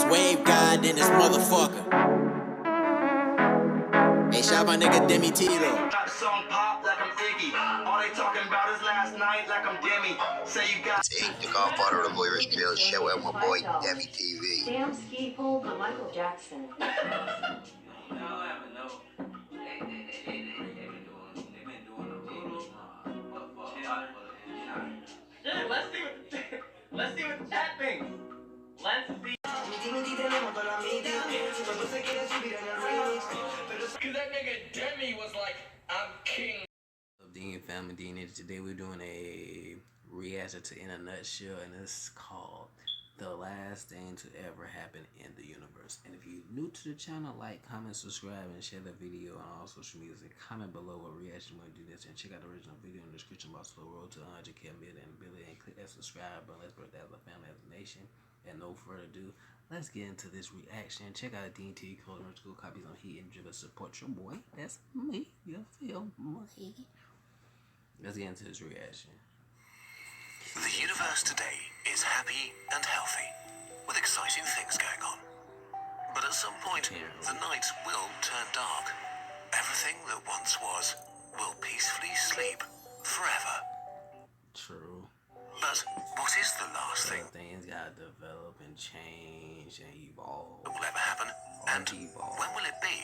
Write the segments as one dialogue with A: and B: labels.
A: wave god in this motherfucker. Hey, shout my nigga Demi Tito.
B: Song pop like I'm Iggy. All they talking about is last night like I'm Demi. Say you got.
C: It's the godfather of Irish Drill show out my boy Demi TV.
D: Damn ski pole for Michael Jackson.
B: Let's see what the chat thinks. Let's see. Cause that nigga Demi was like, I'm king.
E: Dean family, Dean. Today we're doing a reaction to In a Nutshell, and it's called The Last Thing to Ever Happen in the Universe. And if you're new to the channel, like, comment, subscribe, and share the video on all social media. Comment below what reaction you want to do this, and check out the original video in the description box for the road to 100K million billion, and click that subscribe button. Let's grow that as a family, as a nation. And no further ado, let's get into this reaction. Check out Dean TV Code School copies on Heat and Dribble. Support your boy. That's me. You feel me? Let's get into this reaction.
F: The universe today is happy and healthy, with exciting things going on. But at some point, the night will turn dark. Everything that once was will peacefully sleep forever.
E: True.
F: But what is the last thing
E: Things gotta develop and change and evolve.
F: that will ever happen, and when will it be?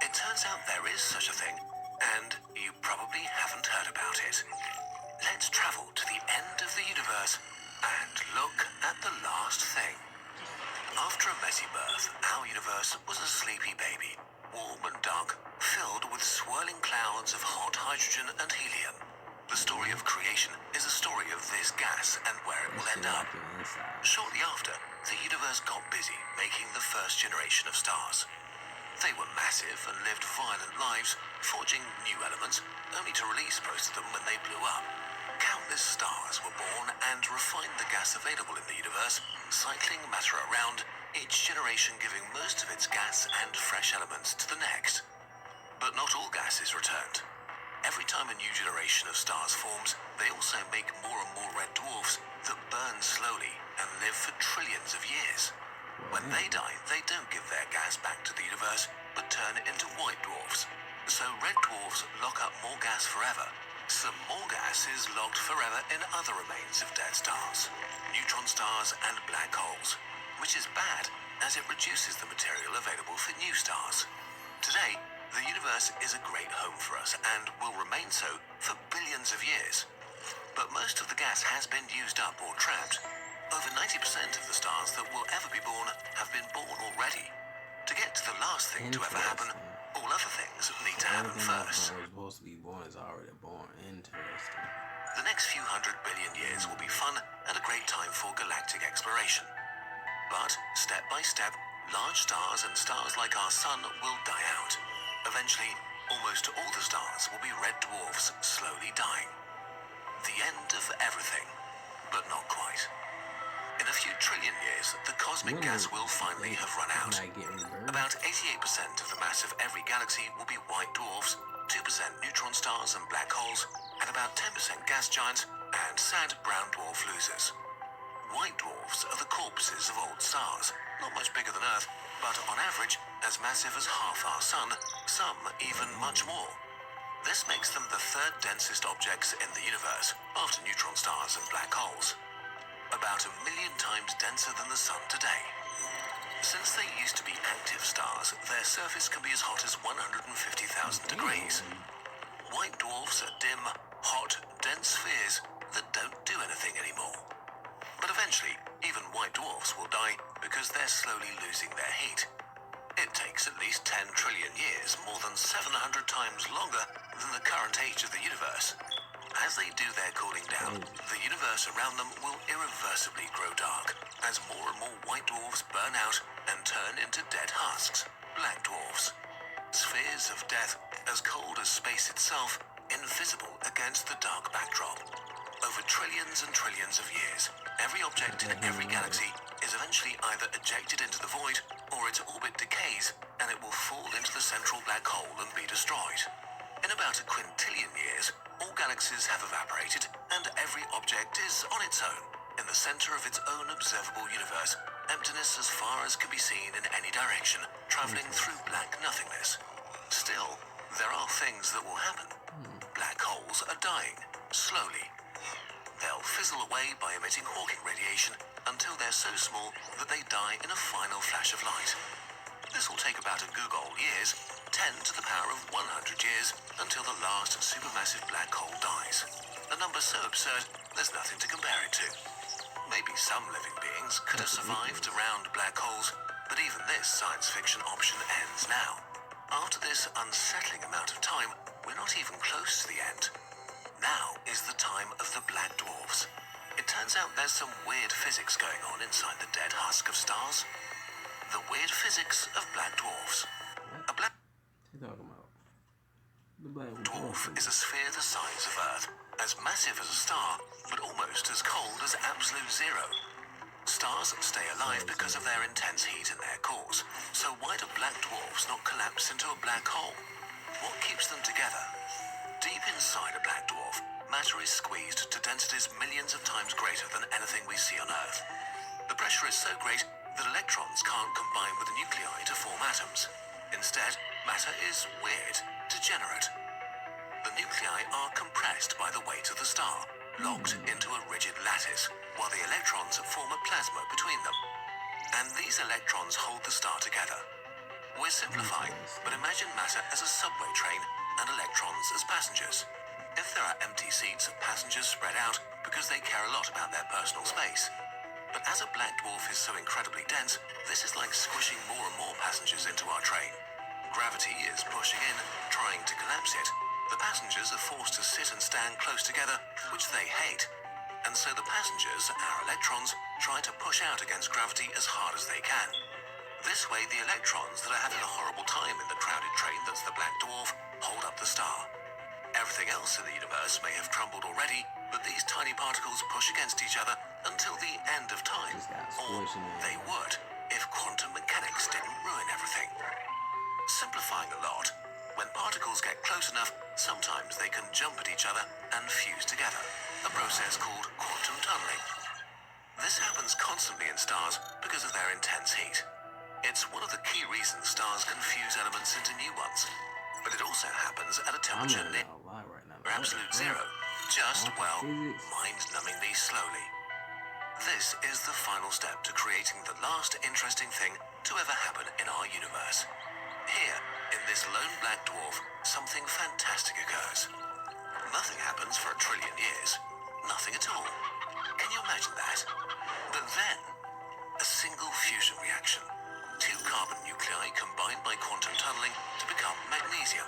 F: It turns out there is such a thing, and you probably haven't heard about it. Let's travel to the end of the universe and look at the last thing. After a messy birth, our universe was a sleepy baby, warm and dark, filled with swirling clouds of hot hydrogen and helium. The story of creation is a story of this gas and where it will end up. Shortly after, the universe got busy making the first generation of stars. They were massive and lived violent lives, forging new elements, only to release most of them when they blew up. Countless stars were born and refined the gas available in the universe, cycling matter around, each generation giving most of its gas and fresh elements to the next. But not all gas is returned. Every time a new generation of stars forms, they also make more and more red dwarfs that burn slowly and live for trillions of years. When they die, they don't give their gas back to the universe, but turn into white dwarfs. So red dwarfs lock up more gas forever. Some more gas is locked forever in other remains of dead stars, neutron stars and black holes, which is bad as it reduces the material available for new stars. Today, the universe is a great home for us and will remain so for billions of years. But most of the gas has been used up or trapped. Over 90% of the stars that will ever be born have been born already. To get to the last thing to ever happen, all other things need to happen first.
E: Supposed to be born is already born. Interesting.
F: The next few 100 billion years will be fun and a great time for galactic exploration. But step by step, large stars and stars like our sun will die out. Eventually, almost all the stars will be red dwarfs slowly dying. The end of everything, but not quite. In a few trillion years, the cosmic gas will finally have run out. About 88% of the mass of every galaxy will be white dwarfs, 2% neutron stars and black holes, and about 10% gas giants and sad brown dwarf losers. White dwarfs are the corpses of old stars, not much bigger than Earth, but on average as massive as half our sun, some even much more. This makes them the third densest objects in the universe, after neutron stars and black holes. About 1 million times denser than the sun today. Since they used to be active stars, their surface can be as hot as 150,000 degrees. White dwarfs are dim, hot, dense spheres that don't do anything anymore. But eventually, even white dwarfs will die because they're slowly losing their heat. It takes at least 10 trillion years, more than 700 times longer than the current age of the universe. As they do their cooling down, the universe around them will irreversibly grow dark, as more and more white dwarfs burn out and turn into dead husks, black dwarfs. Spheres of death, as cold as space itself, invisible against the dark backdrop. Over trillions and trillions of years, every object in every galaxy is eventually either ejected into the void or its orbit decays and it will fall into the central black hole and be destroyed. In about a quintillion years, all galaxies have evaporated and every object is on its own, in the center of its own observable universe, emptiness as far as can be seen in any direction, traveling through black nothingness. Still, there are things that will happen. Black holes are dying, slowly. They'll fizzle away by emitting Hawking radiation until they're so small that they die in a final flash of light. This will take about a googol years, 10 to the power of 100 years, until the last supermassive black hole dies. A number so absurd, there's nothing to compare it to. Maybe some living beings could have survived around black holes, but even this science fiction option ends now. After this unsettling amount of time, we're not even close to the end. Now is the time of the black dwarfs. It turns out there's some weird physics going on inside the dead husk of stars. The weird physics of black dwarfs. A black
E: What you talking about? The black
F: dwarf is a sphere the size of Earth, as massive as a star, but almost as cold as absolute zero. Stars stay alive because of their intense heat in their cores, so why do black dwarfs not collapse into a black hole? What keeps them together? Deep inside a black dwarf, matter is squeezed to densities millions of times greater than anything we see on Earth. The pressure is so great that electrons can't combine with the nuclei to form atoms. Instead, matter is weird, degenerate. The nuclei are compressed by the weight of the star, locked into a rigid lattice, while the electrons form a plasma between them. And these electrons hold the star together. We're simplifying, but imagine matter as a subway train and electrons as passengers. If there are empty seats, passengers spread out because they care a lot about their personal space. But as a black dwarf is so incredibly dense, this is like squishing more and more passengers into our train. Gravity is pushing in, trying to collapse it. The passengers are forced to sit and stand close together, which they hate. And so the passengers, our electrons, try to push out against gravity as hard as they can. This way, the electrons that are having a horrible time in the crowded train that's the black dwarf hold up the star. Everything else in the universe may have crumbled already, but these tiny particles push against each other until the end of time. Or they would, if quantum mechanics didn't ruin everything. Simplifying a lot, when particles get close enough, sometimes they can jump at each other and fuse together, a process called quantum tunneling. This happens constantly in stars because of their intense heat. It's one of the key reasons stars can fuse elements into new ones, but it also happens at a
E: I'm
F: temperature
E: not
F: near
E: gonna lie right now.
F: absolute zero, just, well,
E: Physics.
F: mind-numbingly slowly. This is the final step to creating the last interesting thing to ever happen in our universe. Here, in this lone black dwarf, something fantastic occurs. Nothing happens for 1 trillion years. Nothing at all. Can you imagine that? But then, a single fusion reaction. 2 carbon nuclei combined by quantum tunneling to become magnesium.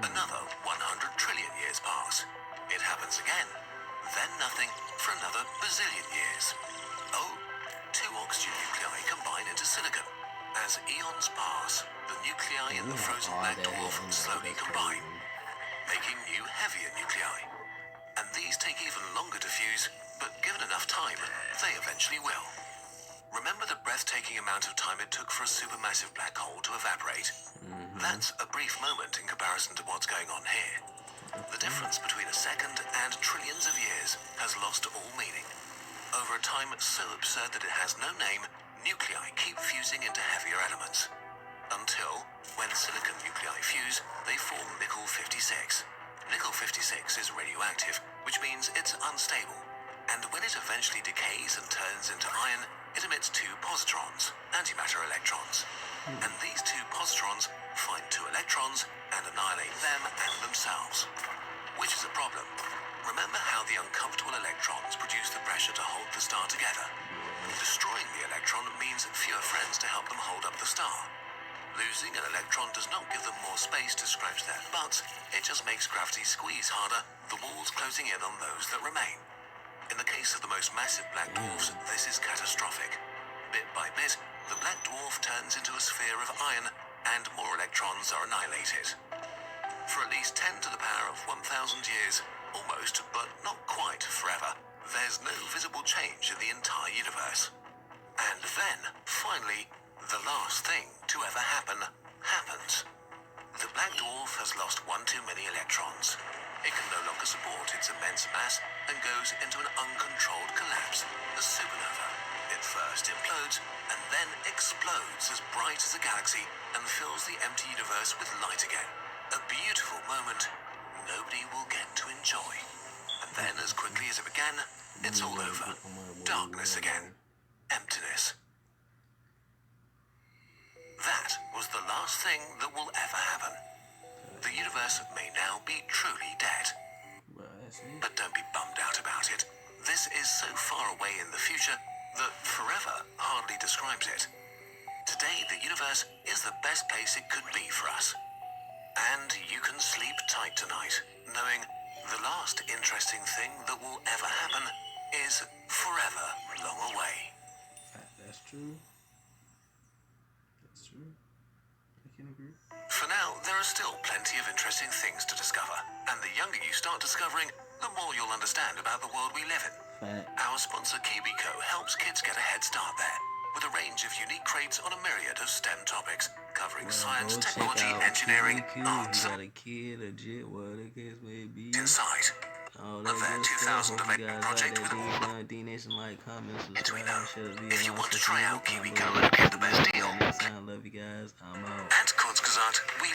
F: Another 100 trillion years pass. It happens again. Then nothing for another bazillion years. Oh, 2 oxygen nuclei combine into silicon. As eons pass, the nuclei in the frozen black dwarf slowly combine, making new, heavier nuclei. And these take even longer to fuse, but given enough time, they eventually will. Remember the breathtaking amount of time it took for a supermassive black hole to evaporate? That's a brief moment in comparison to what's going on here. The difference between a second and trillions of years has lost all meaning. Over a time so absurd that it has no name, nuclei keep fusing into heavier elements. Until, when silicon nuclei fuse, they form nickel-56. Nickel-56 is radioactive, which means it's unstable. And when it eventually decays and turns into iron, it emits 2 positrons, antimatter electrons. And these 2 positrons find 2 electrons and annihilate them and themselves. Which is a problem. Remember how the uncomfortable electrons produce the pressure to hold the star together? Destroying the electron means fewer friends to help them hold up the star. Losing an electron does not give them more space to scratch their butts, it just makes gravity squeeze harder, the walls closing in on those that remain. In the case of the most massive black dwarfs, this is catastrophic. Bit by bit, the black dwarf turns into a sphere of iron, and more electrons are annihilated. For at least 10 to the power of 1,000 years, almost, but not quite forever, there's no visible change in the entire universe. And then, finally, the last thing to ever happen happens. The black dwarf has lost 1 too many electrons. It can no longer support its immense mass and goes into an uncontrolled collapse, a supernova. It first implodes implodes and then explodes as bright as a galaxy and fills the empty universe with light again. A beautiful moment nobody will get to enjoy. And then, as quickly as it began, it's all over. Darkness again. Emptiness. That was the last thing that will ever happen. The universe may now be truly dead. But don't be bummed out about it. This is so far away in the future that forever hardly describes it. Today, the universe is the best place it could be for us. And you can sleep tight tonight, knowing the last interesting thing that will ever happen is forever long away.
E: That's true. That's true. I can agree.
F: For now, there are still plenty of interesting things to discover. And the younger you start discovering, the more you'll understand about the world we live in. Our sponsor KiwiCo helps kids get a head start there, with a range of unique crates on a myriad of STEM topics, covering science, technology, engineering, arts,
E: got a kid, a jet, what the case may be.
F: Insight.
E: All
F: Of their 2008 project with
E: D-Nation, like, comment,
F: As we know,
E: subscribe,
F: if you want to try out KiwiCo and get the best deal,
E: Love you guys. I'm out.
F: at kurzgesagt, we